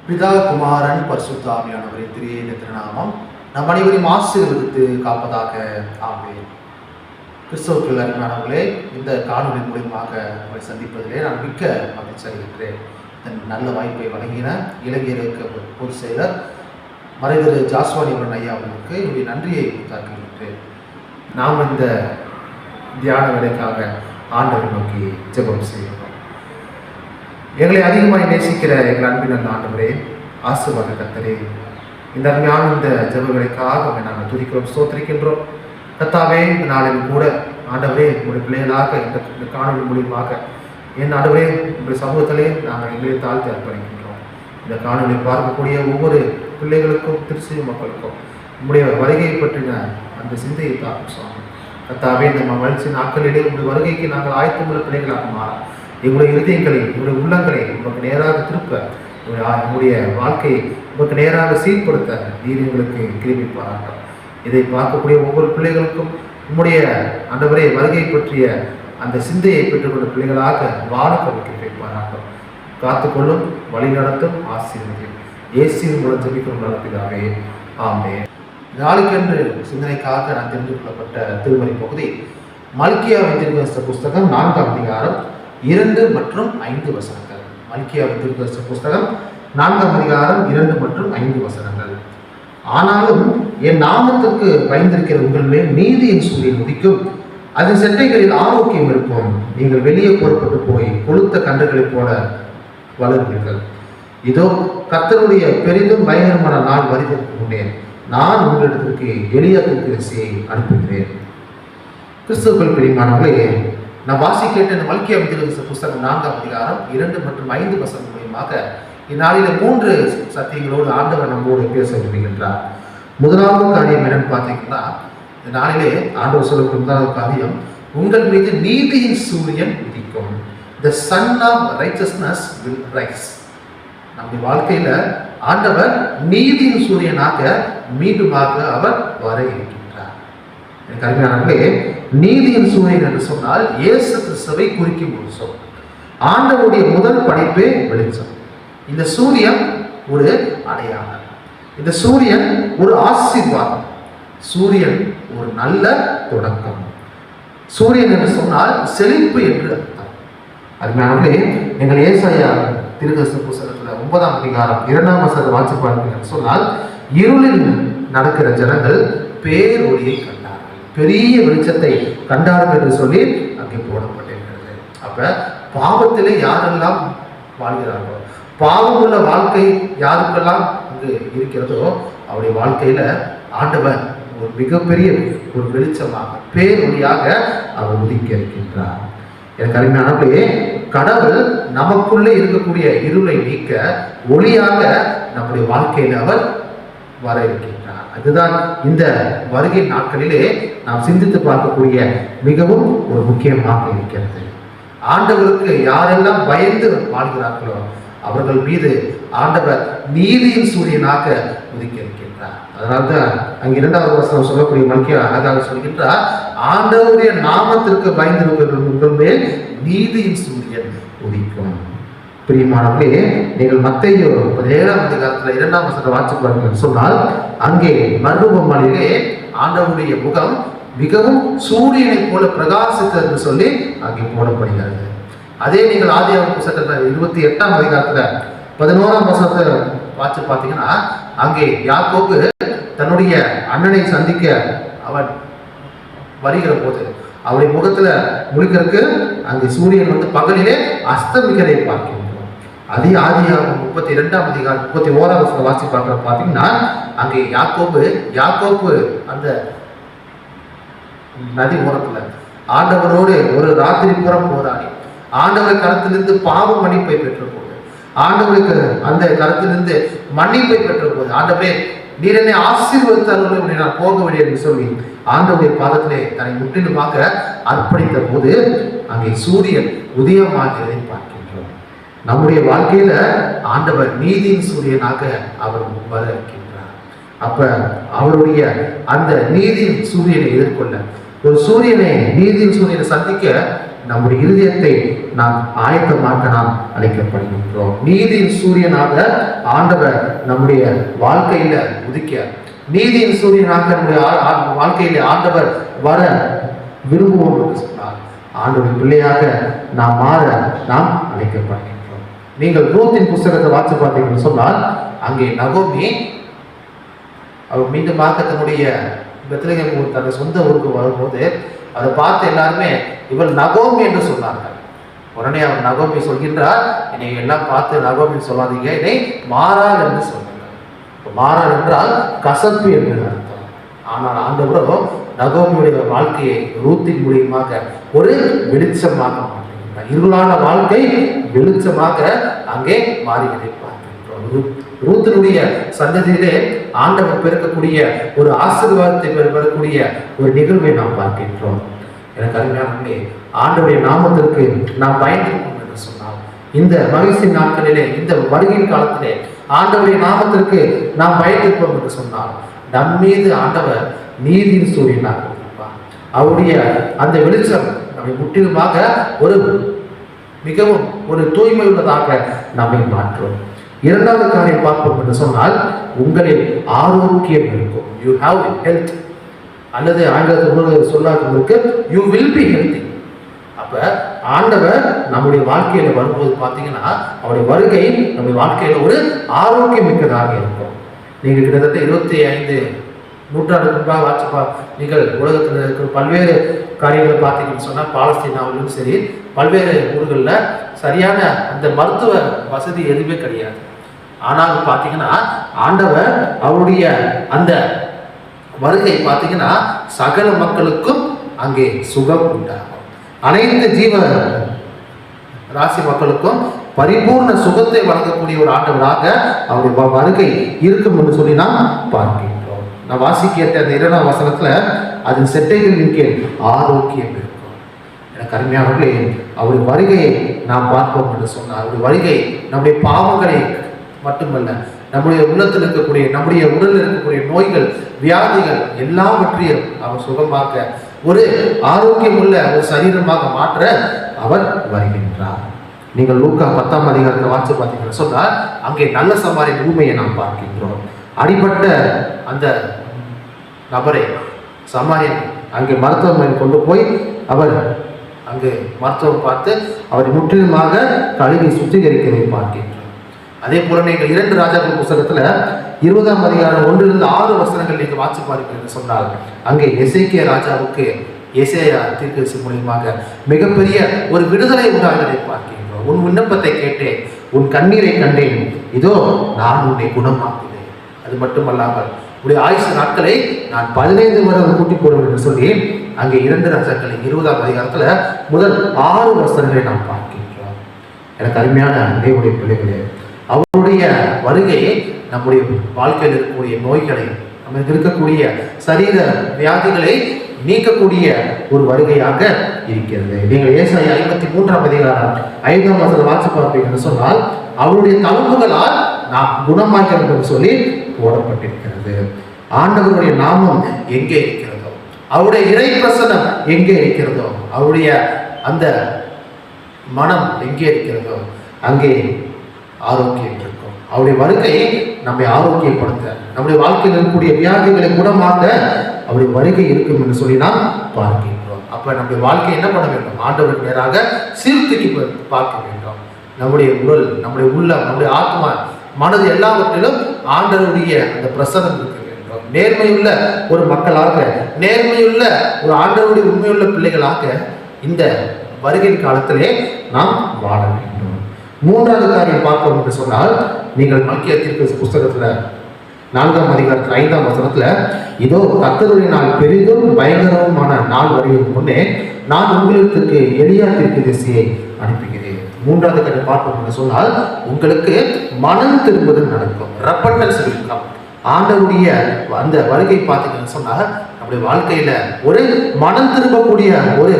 பிதா குமாரன் பரிசுத்த ஆவியானவரின் திரியேக திருநாமம் நம் அனைவரையும் ஆசீர்வதித்து காப்பதாக. ஆமென். கிறிஸ்தவர்கள் அருமையானவர்களே, இந்த காணொலி மூலியமாக உங்களை சந்திப்பதிலே நான் மிக்க மகிழ்ச்சி அடைகின்றேன். நல்ல வாய்ப்பை வழங்கின இளைஞருக்கு பொதுச் செயலர் மறைதிரு ஜாஸ்வானிவரன் ஐயா அவர்களுக்கு என்னுடைய நன்றியை உரித்தாக்குகின்றேன். நாம் இந்த தியான வேலைக்காக ஆண்டவரை நோக்கி ஜெபம் செய்கிறோம். எங்களை அதிகமாக நேசிக்கிற எங்கள் அன்பின் ஆண்டவரே, ஆசீர்வாத கர்த்தரே, இந்த அருமையான இந்த ஜெப வேலைக்காக நாங்கள் துதிக்கிறோம், ஸ்தோத்திரிக்கின்றோம். கர்த்தாவே, இந்த நாளில் கூட ஆண்டவரே உங்களுடைய பிள்ளைகளாக இந்த காணொலி மூலியமாக என் ஆண்டவரே உங்களுடைய சமூகத்திலே நாங்கள் எங்களை தாழ்த்தி அர்ப்பணிக்கின்றோம். இந்த காணொலி பார்க்கக்கூடிய ஒவ்வொரு பிள்ளைகளுக்கும் திருச்சி மக்களுக்கும் உங்களுடைய வருகையை பற்றின அந்த சிந்தையை தாக்கும் சுவாமி. கர்த்தாவே, இந்த மகிழ்ச்சி நாட்களிலே உங்களுடைய வருகைக்கு நாங்கள் ஆயத்தமுள்ள பிள்ளைகளாக மாற எங்களுடைய இருதயங்களை எங்களுடைய உள்ளங்களை உங்களுக்கு நேராக திருப்ப உங்களுடைய வாழ்க்கையை உங்களுக்கு நேராக சீர்படுத்த நீர் எங்களுக்கு கிருபை பாராட்டும். இதை பார்க்கக்கூடிய ஒவ்வொரு பிள்ளைகளுக்கும் உம்முடைய ஆண்டவரே வருகை பற்றிய அந்த சிந்தையை பெற்றுக்கொண்ட பிள்ளைகளாக வாழ கிருபை பாராட்டும். காத்துக்கொள்ளும், வழி நடத்தும், ஆசீர்வதியும். இயேசுவின் மூலம் ஜெபிக்கிறோம் நல்ல பிதாவே, ஆமென். நாளுக்கென்று சிந்தனைக்காக நான் தெரிந்து கொள்ளப்பட்ட திருமறை பகுதி மல்கியாவின் தீர்க்கதரிசன புஸ்தகம் 4ஆம் அதிகாரம் 2 மற்றும் 5 வசனங்கள். மல்கியாவின் தீர்க்கதரிசன புஸ்தகம் 4ஆம் அதிகாரம் 2 மற்றும் 5 வசனங்கள். ஆனாலும் என் நாமத்திற்கு பயந்திருக்கிற உங்கள் மேல் நீதியின் சூரியன் உதிக்கும், அதன் செட்டைகளில் ஆரோக்கியம் இருக்கும். நீங்கள் வெளியே புறப்பட்டு போய் கொளுத்த கன்றுகளைப் போல வளருவீர்கள். இதோ கர்த்தருடைய பெரிதும் பயங்கரமான நாள் வருவதற்கு முன்னே நான் உங்களிடத்திற்கு எளிய தீர்க்கதரிசியை அனுப்புகிறேன். கிறிஸ்துவுக்குள் பிரியமானவர்களே, நான் வாசிக்கேட்ட இந்த மல்கியாவின் தீர்க்கதரிசன புஸ்தகம் 4ஆம் அதிகாரம் 2 மற்றும் 5 வசனம் மூலியமாக இந்நாளில 3 சத்தியங்களோடு ஆண்டவர் நம்மோடு பேச விரும்புகின்றார். முதலாவது காரியம் என்னன்னு பார்த்தீங்கன்னா, இந்த நாளிலே ஆண்டவர் சொல்லக்கூடிய முதலாவது காரியம், உங்கள் மீது நீதியின் சூரியன் உதிக்கும். The sun of righteousness will rise. நம்முடைய வாழ்க்கையில ஆண்டவர் நீதியின் சூரியனாக மீண்டுமாக அவர் வர இருக்கின்றார். எனக்கு அருமையானவர்களே, நீதியின் சூரியன் என்று சொன்னால் இயேசு கிறிஸ்துவை குறிக்கும் ஒரு சொல். ஆண்டவருடைய முதல் படைப்பே வெளிச்சம். இந்த சூரியன் ஒரு அடையாளம், இந்த சூரியன் ஒரு ஆசீர்வாதம், சூரியன் ஒரு நல்ல தொடக்கம். சூரியன் என்று சொன்னால் செழிப்பு என்று அர்த்தம். அருமையானவர்களே, எங்கள் ஏசாயா தீர்க்கதரிசன புஸ்தகத்தில் 9ஆம் அதிகாரம் 2ஆம் வசனத்தை வாசித்து பார்த்தீங்கன்னு சொன்னால், இருளில் நடக்கிற ஜனங்கள் பேரொளியை கண்டார்கள், பெரிய வெளிச்சத்தை கண்டார்கள் என்று சொல்லி அங்கே போடப்பட்டிருக்கிறது. அப்ப பாவத்திலே யாரெல்லாம் வாழ்கிறார்களோ, பாவம் உள்ள வாழ்க்கை யாருக்கெல்லாம் அங்கு இருக்கிறதோ, அவருடைய வாழ்க்கையில ஆண்டவர் ஒரு மிகப்பெரிய ஒரு வெளிச்சமாக பேரொளியாக அவர் உதிக்க இருக்கின்றார். எனக்கு அருமையானவர்களே, கடவுள் நமக்குள்ளே இருக்கக்கூடிய இருளை நீக்க ஒளியாக நம்முடைய வாழ்க்கையில் அவர் வர இருக்கின்றார். அதுதான் இந்த வருகை நாட்களிலே நாம் சிந்தித்து பார்க்கக்கூடிய மிகவும் ஒரு முக்கியமாக இருக்கிறது. ஆண்டவருக்கு யாரெல்லாம் பயந்து வாழ்கிறார்களோ அவர்கள் மீது ஆண்டவர் நீதியின் சூரியனாக உதிக்க இருக்கின்றார். அதனால்தான் அங்கு 2வது வசனம் சொல்லக்கூடிய மல்கியா அழகாக சொல்கின்றார், ஆண்டவருடைய நாமத்திற்கு பயந்திருக்கிற உங்கள் மேல் நீதியின் சூரியன் உதிக்கும். பிரியமானவர்களே, நீங்கள் மத்தேயு 17ஆம் அதிகாரத்தில் 2ஆம் வசனத்தை வாசித்து பாருங்கள் சொன்னால், அங்கே மறுரூபமானிலே ஆண்டவருடைய முகம் மிகவும் சூரியனை போல பிரகாசித்தது என்று சொல்லி அங்கே போடப்படுகிறது. அதே நீங்கள் ஆதியாகம புத்தகத்தில் 28ஆம் அதிகாரத்துல 11ஆம் வசனத்தை வாசித்து பார்த்தீங்கன்னா, அங்கே யாக்கோபு தன்னுடைய அண்ணனை சந்திக்க அவன் வருகிற போது அவருடைய முகத்துல முழிக்கிறதுக்கு அங்கே சூரியன் பகலிலே அஸ்தமிக்கிறதை பார்க்கின்றோம். அதே ஆதியாகமம் 32ஆம் அதிகாரம் 31ஆம் வசனத்தை வாசித்து பார்க்கிற பார்த்தீங்கன்னா, அங்கே யாக்கோபு அந்த நதி ஓரத்துல ஆண்டவரோடு ஒரு ராத்திரி புறம் போராடி ஆண்டவர் கரத்திலிருந்து பாவ மன்னிப்பை பெற்ற போது, ஆண்டவருக்கு அந்த கரத்திலிருந்து மன்னிப்பை பெற்ற போது, ஆண்டவரே நீர் என்னை ஆசீர்வதித்தாலும் நான் போக வேண்டும் என்று சொல்லி ஆண்டவருடைய பாதத்திலே தன்னை முற்றிலுமாக அர்ப்பணித்த போது அங்கே சூரியன் உதயமாகிறதை பார்க்கின்றோம். நம்முடைய வாழ்க்கையில ஆண்டவர் நீதியின் சூரியனாக அவர் வர இருக்கின்றார். அப்ப அவருடைய அந்த நீதியின் சூரியனை எதிர்கொள்ள, ஒரு சூரியனை நீதியின் சூரியனை சந்திக்க நம்முடைய இருதயத்தை நாம் ஆயத்தமாக்க நாம் அழைக்கப்படுகின்றோம். நீதியின் சூரியனாக ஆண்டவர் நம்முடைய வாழ்க்கையில உதிக்க, நீதியின் சூரியனாக நம்முடைய வாழ்க்கையில ஆண்டவர் வர விரும்புவோம் என்று சொன்னார். ஆண்டவருடைய பிள்ளையாக நாம் மாற நாம் அழைக்கப்படுகின்றோம். நீங்கள் ரூத்தின் புஸ்தகத்தை வாசி பார்த்தீங்கன்னு சொன்னால், அங்கே நகோமி அவர் மீண்டுமாக தன்னுடைய பெத்லகேம் தன்னுடைய சொந்த ஊருக்கு வரும்போது அதை பார்த்து எல்லாருமே இவள் நகோமி என்று சொன்னார்கள். உடனே அவர் நகோமி சொல்கின்றார், என்னை எல்லாம் பார்த்து நகோமி சொல்லாதீங்க, என்னை மாறாள் என்று சொல்லுங்கள். மாறாள் என்றால் கசப்பு என்று அர்த்தம். ஆனால் ஆண்டவரோ நகோமியுடைய வாழ்க்கையை ரூத்தின் மூலியமாக ஒரு வெளிச்சமாக மாற்றுகின்றார். இருளான வாழ்க்கை வெளிச்சமாக அங்கே மாறுகிறதை பார்க்கின்றோம். ரூத்தினுடைய சந்ததியிலே ஆண்டவர் பெருக்கக்கூடிய ஒரு ஆசீர்வாதத்தை பெறக்கூடிய ஒரு நிகழ்வை நாம் பார்க்கின்றோம். எனக்கு அருமையானவர்களே, ஆண்டவருடைய நாமத்திற்கு நாம் பயன்படுத்தணும் என்று சொன்னால், இந்த மகிழ்ச்சி நாட்களிலே, இந்த வருகை காலத்திலே ஆண்டவருடைய நாமத்திற்கு நாம் பயன்படுத்தோம் என்று சொன்னால், நம் மீது ஆண்டவர் நீதியின் சூரியனாக இருப்பார். அவருடைய அந்த வெளிச்சம் நம்மை முற்றிலுமாக ஒரு மிகவும் ஒரு தூய்மை உள்ளதாக நம்மை மாற்றும். இரண்டாவது காரியம் பார்ப்போம் என்று சொன்னால், உங்களில் ஆரோக்கியம் இருக்கும். யூ ஹாவ் ஹெல்த், அல்லது ஆங்கிலத்தில் சொல்லாதவங்களுக்கு யூ வில் பி ஹெல்த்தி. அப்ப ஆண்டவர் நம்முடைய வாழ்க்கையில வரும்போது பார்த்தீங்கன்னா, அவருடைய வருகை நம்முடைய வாழ்க்கையில ஒரு ஆரோக்கியம் மிக்கதாக இருக்கும். நீங்கள் கிட்டத்தட்ட 25 நூற்றாண்டுக்கு முன்பாக வாட்சப்பா நீங்கள் உலகத்தில் இருக்கிற பல்வேறு காரியங்களை பார்த்தீங்கன்னு சொன்னால், பாலஸ்தீனாவிலும் சரி பல்வேறு ஊர்களில் சரியான அந்த மருத்துவ வசதி எதுவுமே கிடையாது. ஆனால் பார்த்தீங்கன்னா ஆண்டவர் அவருடைய அந்த வருகை பார்த்தீங்கன்னா சகல மக்களுக்கும் அங்கே சுகம் உண்டாகும். அனைத்து ஜீவ ராசி மக்களுக்கும் பரிபூர்ண சுகத்தை வழங்கக்கூடிய ஒரு ஆண்டவராக அவருடைய வருகை இருக்கும் என்று சொல்லி நாம் பார்க்கிறோம். நான் வாசிக்க அந்த 2ஆம் வசனத்துல அதன் செட்டைகளின் கீழ் ஆரோக்கியம் இருக்கும். எனக்கு அருமையானவர்களே, அவருடைய வருகையை நாம் பார்ப்போம் என்று சொன்னார். அவருடைய வருகை நம்முடைய பாவங்களை மட்டுமல்ல, நம்முடைய உள்ளத்தில் இருக்கக்கூடிய, நம்முடைய உடலில் இருக்கக்கூடிய நோய்கள், வியாதிகள் எல்லாவற்றையும் அவர் சுகமாக்க, ஒரு ஆரோக்கியம் உள்ள ஒரு சரீரமாக மாற்ற அவர் வருகின்றார். நீங்கள் லூக்கா 10ஆம் அதிகாரத்தை வாசி பார்த்தீங்கன்னு சொன்னால், அங்கே நல்ல சமாரியன் ஊமையை நாம் பார்க்கின்றோம். அடிபட்ட அந்த நபரை சமாரியன் அங்கே மருத்துவமனையில் கொண்டு போய் அவர் அங்கு மருத்துவம் பார்த்து அவரை முற்றிலுமாக கழுவி சுத்திகரிக்கிறதை பார்க்கின்றோம். அதே போல நீங்கள் 2 ராஜாக்கள் புத்தகத்துல 20ஆம் அதிகாரம் 1-6 வசனங்கள் நீங்கள் வாசி பார்க்கிறீர்கள் சொன்னால், அங்கே எசேக்கியா ராஜாவுக்கு ஏசாயா தீர்க்கதரிசி மூலமாக மிகப்பெரிய ஒரு விடுதலை உண்டாகிறதை பார்க்கின்றோம். உன் விண்ணப்பத்தை கேட்டேன், உன் கண்ணீரை கண்டேன், இதோ நான் உன்னை குணமாக்குவேன். அது மட்டுமல்லாமல் உடைய ஆயுசு நாட்களை நான் 15 வருடம் கூட்டி போடுவேன் என்று சொல்லி அங்கே 2 ராஜாக்களின் 20ஆம் அதிகாரத்துல முதல் 6 வசனங்களை நாம் பார்க்கின்றோம். எனக்கு அருமையான தேவனுடைய பிள்ளைகளே, அவருடைய வருகையை நம்முடைய வாழ்க்கையில் இருக்கக்கூடிய நோய்களை, நமக்கு இருக்கக்கூடிய சரீர வியாதிகளை நீக்கக்கூடிய ஒரு வருகையாக இருக்கிறது. நீங்கள் ஏசாயா 53ஆம் அதிகாரம் 5ஆம் வசனம் வாசி பார்ப்பீங்கன்னு சொன்னால், அவருடைய தழும்புகளால் நாம் குணமாகிறோம் என்று சொல்லி போடப்பட்டிருக்கிறது. ஆண்டவருடைய நாமம் எங்கே இருக்கிறதோ, அவருடைய இறை பிரசனம் எங்கே இருக்கிறதோ, அவருடைய அந்த மனம் எங்கே இருக்கிறதோ அங்கே ஆரோக்கியம் இருக்கும். அவருடைய வருகை நம்மை ஆரோக்கியப்படுத்த, நம்முடைய வாழ்க்கையில் இருக்கக்கூடிய வியாதிகளை குணமாக்க அவருடைய வருகை இருக்கும் என்று சொல்லி நாம் பார்க்கின்றோம். அப்ப நம்முடைய வாழ்க்கை என்ன பண்ண வேண்டும்? ஆண்டவருக்கு நேராக சீர்தூக்கி பார்க்க வேண்டும். நம்முடைய உடல், நம்முடைய உள்ளம், நம்முடைய ஆத்மா, மனது எல்லாவற்றிலும் ஆண்டவருடைய அந்த பிரசனம் இருக்க வேண்டும். நேர்மையுள்ள ஒரு மக்களாக, நேர்மையுள்ள ஒரு ஆண்டவருடைய உண்மையுள்ள பிள்ளைகளாக இந்த வருகை காலத்திலே நாம் வாழ வேண்டும். 3வது காரியம் பார்ப்போம் என்று சொன்னால், நீங்கள் மல்கியா தீர்க்கதரிசி புஸ்தகத்துல 4ஆம் அதிகாரத்தில் 5ஆம் வசனத்துல, இதோ கர்த்தருடைய நாள் பெரிதும் பயங்கரமான நாள் வருவதற்கு முன்னே நான் உங்களுக்கு எலியா தீர்க்கதரிசியை அனுப்புகிறேன். 3வது காரியம் பார்ப்போம் என்று சொன்னால், உங்களுக்கு மனம் திரும்புதல் நடக்கும். ரெப்பன்டன்ஸ் இருக்கும். ஆண்டவருடைய அந்த வருகை பார்த்தீங்கன்னு சொன்னால், நம்முடைய வாழ்க்கையில ஒரு மனம் திரும்பக்கூடிய ஒரு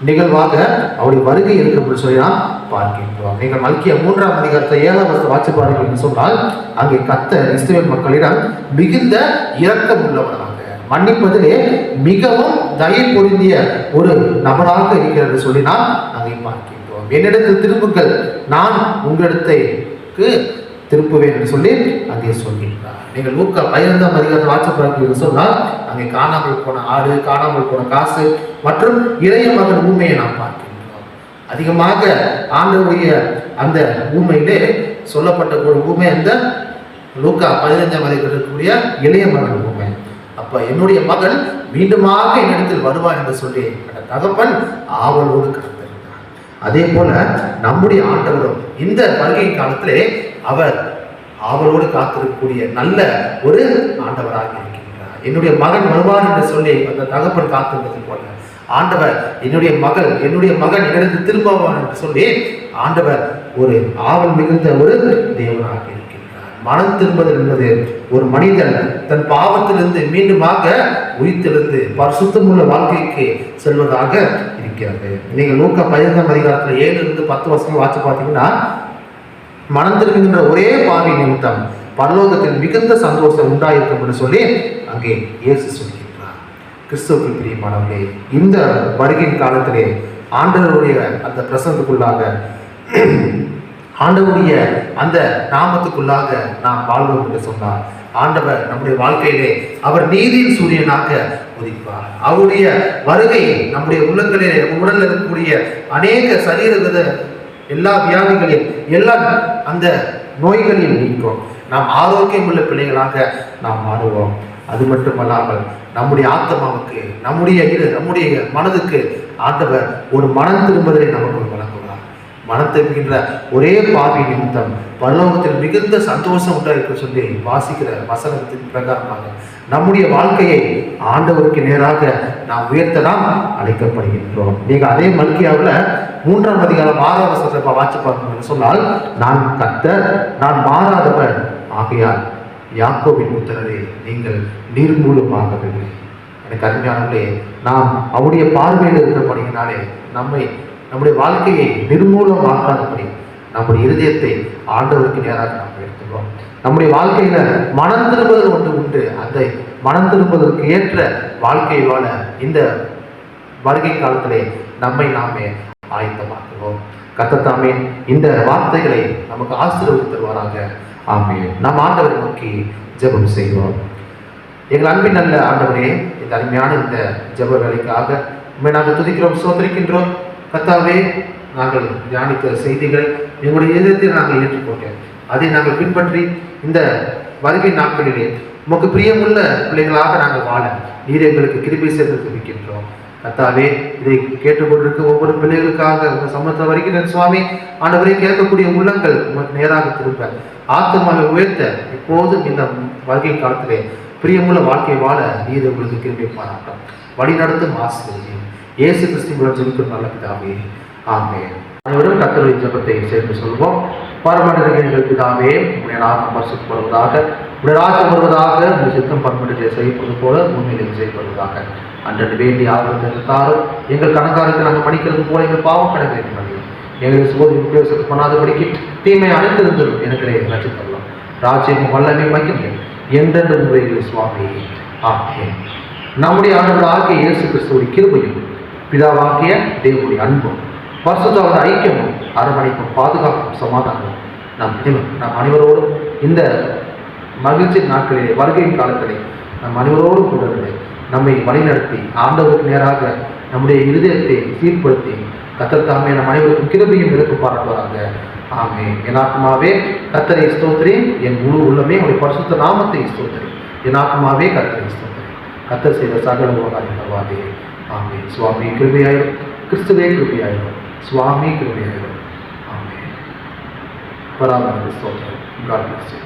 நிகழ்வாக அவருடைய வருகை இருக்கும் சொல்லி நாம் பார்க்கின்றோம். நீங்கள் மல்கியா 3ஆம் அதிகாரத்தை 7ஆம் வசனம் வாசி பாருங்கள் என்று சொன்னால், அங்கே கர்த்தர் இஸ்ரவேல் மக்களிடம் மிகுந்த இரக்கம் உள்ளவராக, மன்னிப்பதிலே மிகவும் தயை பொருந்திய ஒரு நபராக இருக்கிறது சொல்லி நான் அங்கே பார்க்கின்றோம். என்னிடத்தில் திரும்புங்கள், நான் உங்களிடத்துக்கு திருப்புவேன் என்று சொல்லி அங்கே சொல்கின்றார். நீங்கள் லூக்கா 15ஆம் அதிகாரத்தில் வாசிப்பீர்கள் சொன்னால் அங்கே காணாமல் போன ஆடு, காணாமல் போன காசு மற்றும் இளைய மகன் ஊமையை நாம் பார்க்கின்றோம். அதிகமாக ஆண்டவருடைய அந்த ஊமையிலே சொல்லப்பட்ட ஒரு ஊமை அந்த லூக்கா 15ஆம் அதிகாரத்தில் இருக்கக்கூடிய இளைய மகன் ஊமை. அப்ப என்னுடைய மகன் மீண்டுமாக என்னிடத்தில் வருவான் என்று சொல்லி அந்த தகப்பன் ஆவலோடு காத்திருந்தார். அதே போல நம்முடைய ஆண்டவரும் இந்த வருகை காலத்திலே அவர் ஆவலோடு காத்திருக்கக்கூடிய நல்ல ஒரு ஆண்டவராக இருக்கின்றார். என்னுடைய மகன் வருவார் என்று சொல்லி அந்த தகப்பன் காத்திருந்தது போல ஆண்டவர் என்னுடைய மகன் என்னிடத்தில் திரும்புவான் என்று சொல்லி ஆண்டவர் ஒரு ஆவல் மிகுந்த ஒரு தேவனாக இருக்கின்றார். மனம் திரும்புதல் என்பது ஒரு மனிதன் தன் பாவத்திலிருந்து மீண்டுமாக உயிர்த்தெழுந்து பரிசுத்தமுள்ள வாழ்க்கைக்கு செல்வதாக இருக்கிறது. நீங்க லூக்கா 15ஆம் அதிகாரத்தில் 7-10 வருஷங்கள் வாட்சி பார்த்தீங்கன்னா, மனம் திரும்புகின்ற ஒரே பாவி நிமித்தம் பரலோகத்தில் மிகுந்த சந்தோஷம் உண்டாயிருக்கும் என்று சொல்லி அங்கே இயேசு சொல்கின்றார். கிறிஸ்துவுக்குள் பிரியமானவர்களே, இந்த வருகையின் காலத்திலே ஆண்டவருடைய அந்த பிரசனத்துக்குள்ளாக ஆண்டவருடைய அந்த நாமத்துக்குள்ளாக நாம் வாழ்வோம் என்று சொன்னார். ஆண்டவர் நம்முடைய வாழ்க்கையிலே அவர் நீதியின் சூரியனாக உதிப்பார். அவருடைய வருகை நம்முடைய உள்ளங்களிலே உடலில் இருக்கக்கூடிய அநேக சரீரவித எல்லா வியாதிகளையும் எல்லா அந்த நோய்களையும் நீக்கும். நாம் ஆரோக்கியம் உள்ள பிள்ளைகளாக நாம் மாறுவோம். அது மட்டுமல்லாமல் நம்முடைய ஆத்மாவுக்கு நம்முடைய மனதுக்கு ஆண்டவர் ஒரு மனம் திரும்புதலை நமக்கு வழங்குவார். மனம் திரும்புகின்ற ஒரே பாவி நிமித்தம் பரலோகத்தில் மிகுந்த சந்தோஷம் உண்டாயிருக்க சொல்லி வாசிக்கிற வசனத்தின் பிரகாரமாக நம்முடைய வாழ்க்கையை ஆண்டவருக்கு நேராக நாம் உயர்த்த நாம் அழைக்கப்படுகின்றோம். நீங்க அதே மல்கியாவில் 3ஆம் அதிகாரம் 6ஆம் வசனத்தை வாட்சி பார்க்கணும்னு சொன்னால், நான் கர்த்தர், நான் மாறாதவர் ஆகையால் யாக்கோபின் புத்திரரே நீங்கள் நீர்மூலமாகவில்லை. எனக்கு அருமையானவர்களே, நாம் அவருடைய பார்வையில் இருக்கிறபடியினாலே நம்முடைய வாழ்க்கையை நிர்மூலமாக்காதபடி நம்முடைய இருதயத்தை ஆண்டவருக்கு நேராக நாம் எடுத்துக்கிறோம். நம்முடைய வாழ்க்கையில மனம் திரும்புதல் ஒன்று உண்டு. அந்த மனம் திரும்புவதற்கு ஏற்ற வாழ்க்கையை வாழ இந்த வருகை காலத்திலே நம்மை நாமே ஆயத்தமாக்குவோம். கர்த்தர் இந்த வார்த்தைகளை நமக்கு ஆசீர்வதித்து தருவாராக. ஆமென். நாம் ஆண்டவரை நோக்கி ஜெபம் செய்வோம். எங்கள் அன்பின் நல்ல ஆண்டவரே, இந்த அருமையான இந்த ஜெப வேலைக்காக உண்மை நாங்கள் துதிக்கிறோம், சோதரிக்கின்றோம். கர்த்தாவே, நாங்கள் தியானித்த செய்திகளை எங்களுடைய இதயத்தில் நாங்கள் ஏற்றுக்கொண்டோம். அதை நாங்கள் பின்பற்றி இந்த வருகை நாட்களிலே உமக்கு பிரியமுள்ள பிள்ளைகளாக நாங்கள் வாழ நீர் எங்களுக்கு கிருபை செய்து துதிக்கின்றோம். கர்த்தாவே, இதை கேட்டுக்கொண்டிருக்க ஒவ்வொரு பிள்ளைகளுக்காக உங்கள் சமூகத்தில் வருகின்ற சுவாமி ஆண்டவரை கேட்கக்கூடிய உள்ளங்கள் உங்களுக்கு நேராக திரும்ப ஆத்மாவை உயர்த்த இப்போதும் இந்த வருகை காலத்திலே பிரியமுள்ள வாழ்க்கை வாழ நீர் உங்களுக்கு கிருபை பாராட்டும். வழி நடத்தும் ஆசிரியர் இயேசு கிறிஸ்து மூலம் ஜெபிக்கும் நல்ல பிதாவே, ஆமென். அனைவரும் கர்த்தருடைய ஜெபத்தை சேர்ந்து சொல்வோம். பரமண்டல எங்கள் பிதாவே, உடைய நாமம் பரிசுத்தப்படுவதாக, உடைய ராஜ்யம் வருவதாக, உடைய சித்தம் பரமண்டலே செய்யப்படுவது போல உண்மையிலே செய்யப்படுவதாக. அன்றன்று வேண்டிய ஆதரவு தாரும். எங்கள் கணக்காரத்தை நாங்கள் படிக்கிறது போல எங்கள் பாவம் கடை வேண்டும். எங்களை சோதனை உபயோகத்துக்கு பண்ணாதபடிக்கு தீமை அனைத்திருந்தும் எனக்கு ரட்சித்தரலாம். ராஜ்யம் வல்லமை மகிமை என்றென்று முறையில் சுவாமி, ஆமென். நம்முடைய ஆண்டவர் ஆகிய இயேசு கிறிஸ்துவுடைய கிருபையும் பிதாவாகிய தேவனுடைய அன்பும் பரிசுத்த ஐக்கியமும் அரவணைப்பும் பாதுகாப்பும் சமாதானமும் நம் அனைவரோடும் இந்த மகிழ்ச்சி நாட்களிலே வருகையின் காலத்திலே நம் அனைவரோடும் கூட நம்மை வழிநடத்தி ஆண்டவருக்கு நேராக நம்முடைய இருதயத்தை சீர்படுத்தி கர்த்தர் தாமே நம் அனைவருக்கும் கிருபையும் விருப்ப பாராட்டுவாராக. ஆமென். என் ஆத்மாவே கர்த்தரை ஸ்தோத்திரி, என் முழு உள்ளமே அவருடைய பரிசுத்த நாமத்தை ஸ்தோத்திரி. என் ஆத்மாவே கர்த்தரை ஸ்தோத்திரி. கர்த்தர் செய்த சகல உபகாரங்களே. ஆமென். சுவாமி கிருபையாயிரும், கிறிஸ்துவே கிருபையாயிரும், சுவாமி கிருபையாயிரும். ஆமென். பராமரிப்பு ஸ்தோத்திரம். God bless you.